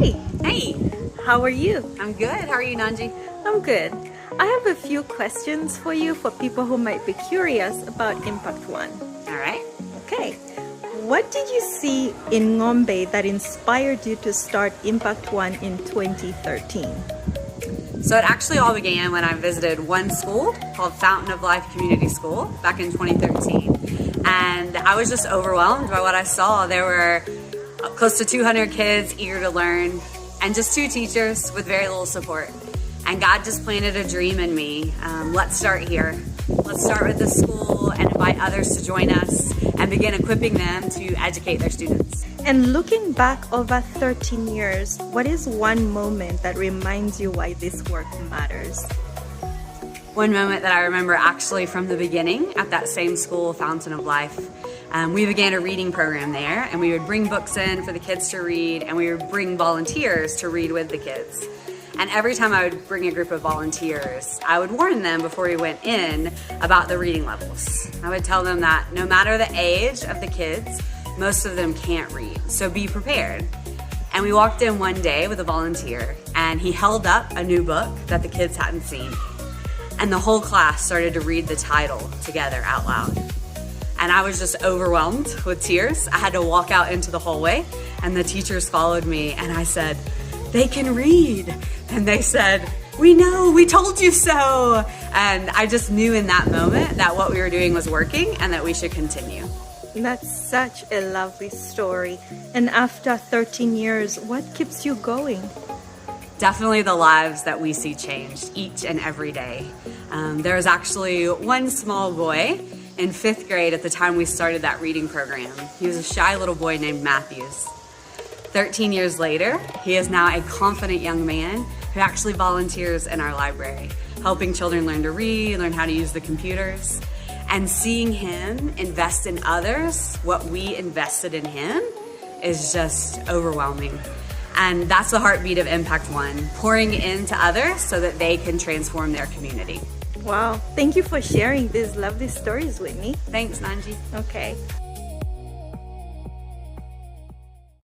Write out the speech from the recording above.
Hi, Hey, how are you? I'm good. How are you, Nanji? I'm good. I have a few questions for you for people who might be curious about Impact One. All right. Okay, what did you see in Ngombe that inspired you to start Impact One in 2013? So it actually all began when I visited one school called Fountain of Life Community School back in 2013. And I was just overwhelmed by what I saw. There were close to 200 kids eager to learn and just 2 teachers with very little support. And God just planted a dream in me. Let's start here. Let's start with the school and invite others to join us and begin equipping them to educate their students. And looking back over 13 years, what is one moment that reminds you why this work matters? One moment that I remember actually from the beginning at that same school, Fountain of Life, we began a reading program there, and we would bring books in for the kids to read, and we would bring volunteers to read with the kids. And every time I would bring a group of volunteers, I would warn them before we went in about the reading levels. I would tell them that no matter the age of the kids, most of them can't read, so be prepared. And we walked in one day with a volunteer, and he held up a new book that the kids hadn't seen. And the whole class started to read the title together out loud. And I was just overwhelmed with tears. I had to walk out into the hallway, and the teachers followed me, and I said, "They can read." And they said, "We know, we told you so." And I just knew in that moment that what we were doing was working and that we should continue. That's such a lovely story. And after 13 years, what keeps you going? Definitely the lives that we see changed each and every day. There was actually one small boy in 5th grade at the time we started that reading program. He was a shy little boy named Matthews. 13 years later, he is now a confident young man who actually volunteers in our library, helping children learn to read, learn how to use the computers. And seeing him invest in others, what we invested in him, is just overwhelming. And that's the heartbeat of Impact One, pouring into others so that they can transform their community. Wow, thank you for sharing these lovely stories with me. Thanks, Nanji. Okay.